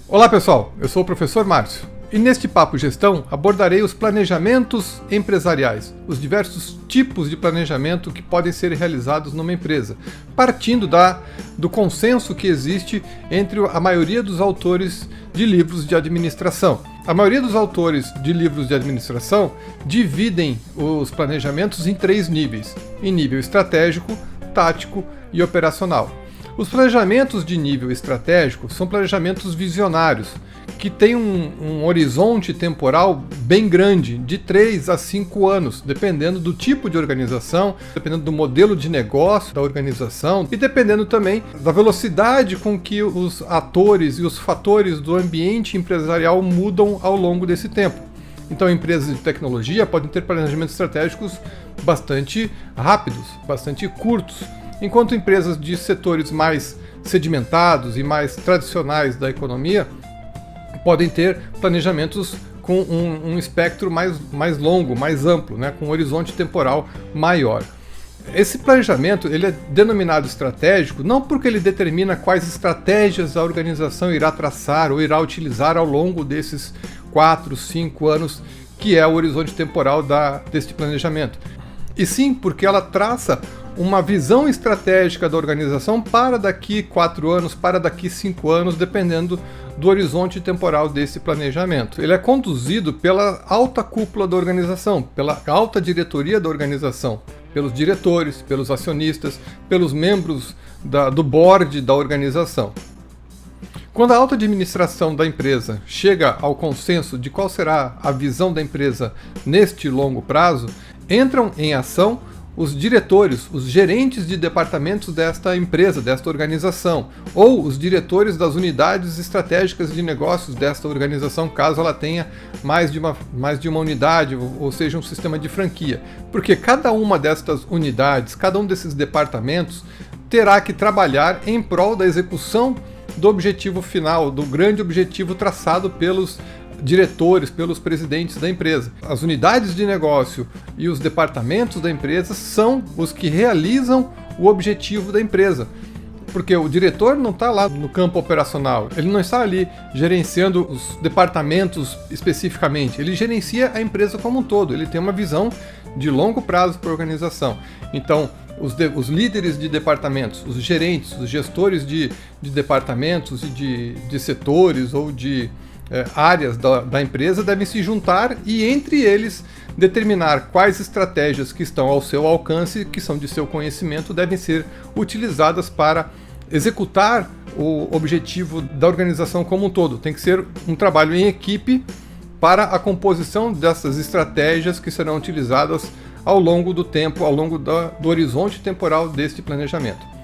Olá pessoal, eu sou o professor Márcio e neste Papo Gestão abordarei os planejamentos empresariais, os diversos tipos de planejamento que podem ser realizados numa empresa, partindo do consenso que existe entre a maioria dos autores de livros de administração. A maioria dos autores de livros de administração dividem os planejamentos em 3 níveis, em nível estratégico, tático e operacional. Os planejamentos de nível estratégico são planejamentos visionários, que têm um horizonte temporal bem grande, de 3 a 5 anos, dependendo do tipo de organização, dependendo do modelo de negócio da organização e dependendo também da velocidade com que os atores e os fatores do ambiente empresarial mudam ao longo desse tempo. Então, empresas de tecnologia podem ter planejamentos estratégicos bastante rápidos, bastante curtos, enquanto empresas de setores mais sedimentados e mais tradicionais da economia podem ter planejamentos com um espectro mais longo, mais amplo, né, com um horizonte temporal maior. Esse planejamento ele é denominado estratégico não porque ele determina quais estratégias a organização irá traçar ou irá utilizar ao longo desses 4, 5 anos, que é o horizonte temporal deste planejamento, e sim porque ela traça uma visão estratégica da organização para daqui 4 anos, para daqui 5 anos, dependendo do horizonte temporal desse planejamento. Ele é conduzido pela alta cúpula da organização, pela alta diretoria da organização, pelos diretores, pelos acionistas, pelos membros do board da organização. Quando a alta administração da empresa chega ao consenso de qual será a visão da empresa neste longo prazo, entram em ação os diretores, os gerentes de departamentos desta empresa, desta organização, ou os diretores das unidades estratégicas de negócios desta organização, caso ela tenha mais de uma unidade, ou seja, um sistema de franquia. Porque cada uma destas unidades, cada um desses departamentos, terá que trabalhar em prol da execução do objetivo final, do grande objetivo traçado pelos diretores, pelos presidentes da empresa. As unidades de negócio e os departamentos da empresa são os que realizam o objetivo da empresa. Porque o diretor não está lá no campo operacional, ele não está ali gerenciando os departamentos especificamente, ele gerencia a empresa como um todo, ele tem uma visão de longo prazo para a organização. Então, os líderes de departamentos, os gerentes, os gestores de departamentos e de setores ou de áreas da empresa devem se juntar e, entre eles, determinar quais estratégias que estão ao seu alcance, que são de seu conhecimento, devem ser utilizadas para executar o objetivo da organização como um todo. Tem que ser um trabalho em equipe para a composição dessas estratégias que serão utilizadas ao longo do tempo, ao longo do horizonte temporal deste planejamento.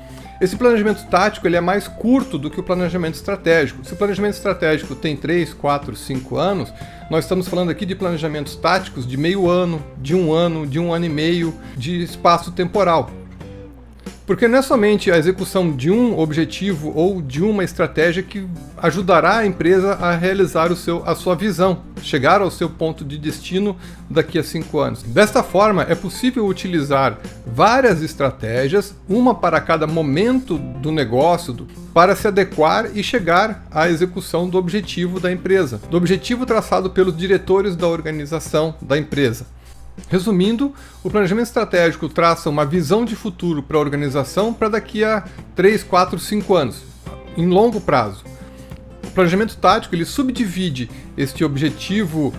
Esse planejamento tático ele é mais curto do que o planejamento estratégico. Se o planejamento estratégico tem 3, 4, 5 anos, nós estamos falando aqui de planejamentos táticos de meio ano, de um ano e meio de espaço temporal. Porque não é somente a execução de um objetivo ou de uma estratégia que ajudará a empresa a realizar a sua visão, chegar ao seu ponto de destino daqui a 5 anos. Desta forma, é possível utilizar várias estratégias, uma para cada momento do negócio, para se adequar e chegar à execução do objetivo da empresa, do objetivo traçado pelos diretores da organização da empresa. Resumindo, o planejamento estratégico traça uma visão de futuro para a organização para daqui a 3, 4, 5 anos, em longo prazo. O planejamento tático ele subdivide este objetivo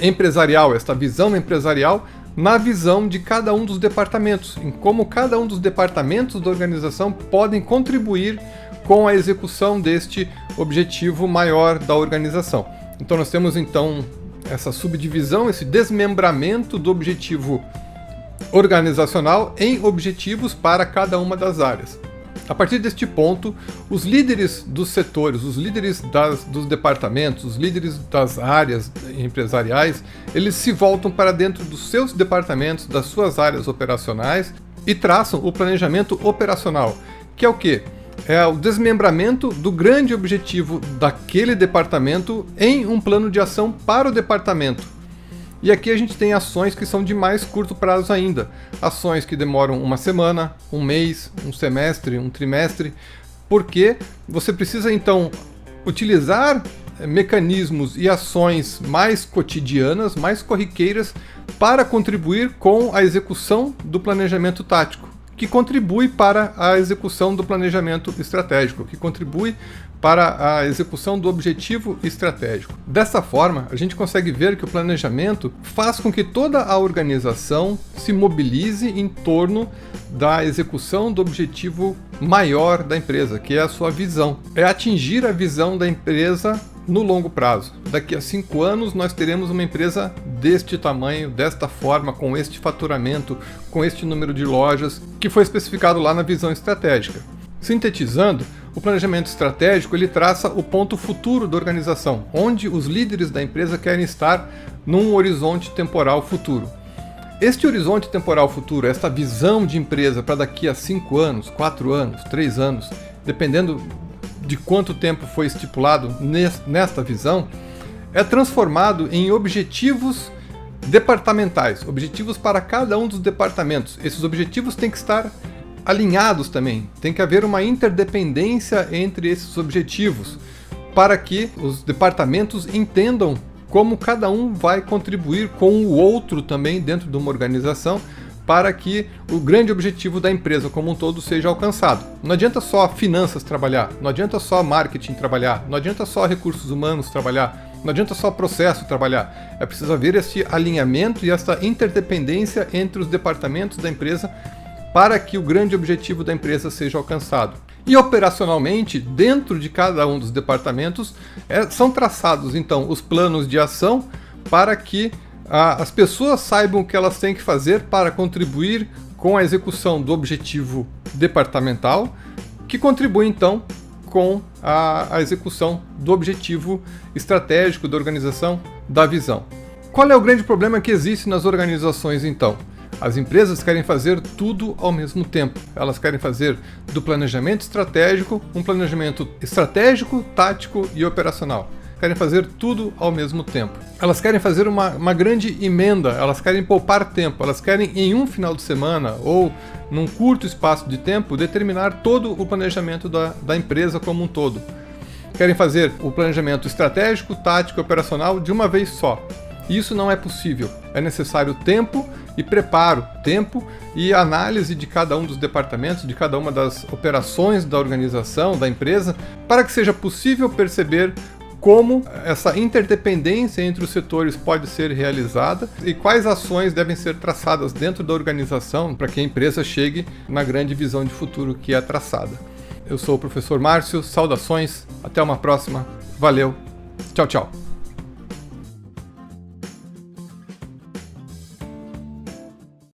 empresarial, esta visão empresarial, na visão de cada um dos departamentos, em como cada um dos departamentos da organização podem contribuir com a execução deste objetivo maior da organização. Então nós temos essa subdivisão, esse desmembramento do objetivo organizacional em objetivos para cada uma das áreas. A partir deste ponto, os líderes dos setores, os líderes dos departamentos, os líderes das áreas empresariais, eles se voltam para dentro dos seus departamentos, das suas áreas operacionais e traçam o planejamento operacional, que é o quê? É o desmembramento do grande objetivo daquele departamento em um plano de ação para o departamento. E aqui a gente tem ações que são de mais curto prazo ainda. Ações que demoram uma semana, um mês, um semestre, um trimestre, porque você precisa então utilizar mecanismos e ações mais cotidianas, mais corriqueiras, para contribuir com a execução do planejamento tático, que contribui para a execução do planejamento estratégico, que contribui para a execução do objetivo estratégico. Dessa forma, a gente consegue ver que o planejamento faz com que toda a organização se mobilize em torno da execução do objetivo maior da empresa, que é a sua visão. É atingir a visão da empresa no longo prazo. Daqui a 5 anos nós teremos uma empresa deste tamanho, desta forma, com este faturamento, com este número de lojas, que foi especificado lá na visão estratégica. Sintetizando, o planejamento estratégico ele traça o ponto futuro da organização, onde os líderes da empresa querem estar num horizonte temporal futuro. Este horizonte temporal futuro, esta visão de empresa para daqui a 5 anos, 4 anos, 3 anos, dependendo de quanto tempo foi estipulado nesta visão, é transformado em objetivos departamentais, objetivos para cada um dos departamentos. Esses objetivos têm que estar alinhados também, tem que haver uma interdependência entre esses objetivos, para que os departamentos entendam como cada um vai contribuir com o outro também dentro de uma organização, para que o grande objetivo da empresa como um todo seja alcançado. Não adianta só finanças trabalhar, não adianta só marketing trabalhar, não adianta só recursos humanos trabalhar, não adianta só processo trabalhar. É preciso haver esse alinhamento e essa interdependência entre os departamentos da empresa para que o grande objetivo da empresa seja alcançado. E operacionalmente, dentro de cada um dos departamentos, são traçados então os planos de ação para que as pessoas saibam o que elas têm que fazer para contribuir com a execução do objetivo departamental, que contribui então com a execução do objetivo estratégico da organização, da visão. Qual é o grande problema que existe nas organizações então? As empresas querem fazer tudo ao mesmo tempo. Elas querem fazer do planejamento estratégico um planejamento estratégico, tático e operacional. Querem fazer tudo ao mesmo tempo. Elas querem fazer uma grande emenda, elas querem poupar tempo, elas querem em um final de semana ou num curto espaço de tempo determinar todo o planejamento da empresa como um todo. Querem fazer o planejamento estratégico, tático e operacional de uma vez só. Isso não é possível. É necessário tempo e preparo, tempo e análise de cada um dos departamentos, de cada uma das operações da organização, da empresa, para que seja possível perceber como essa interdependência entre os setores pode ser realizada e quais ações devem ser traçadas dentro da organização para que a empresa chegue na grande visão de futuro que é traçada. Eu sou o professor Márcio, saudações, até uma próxima, valeu, tchau, tchau.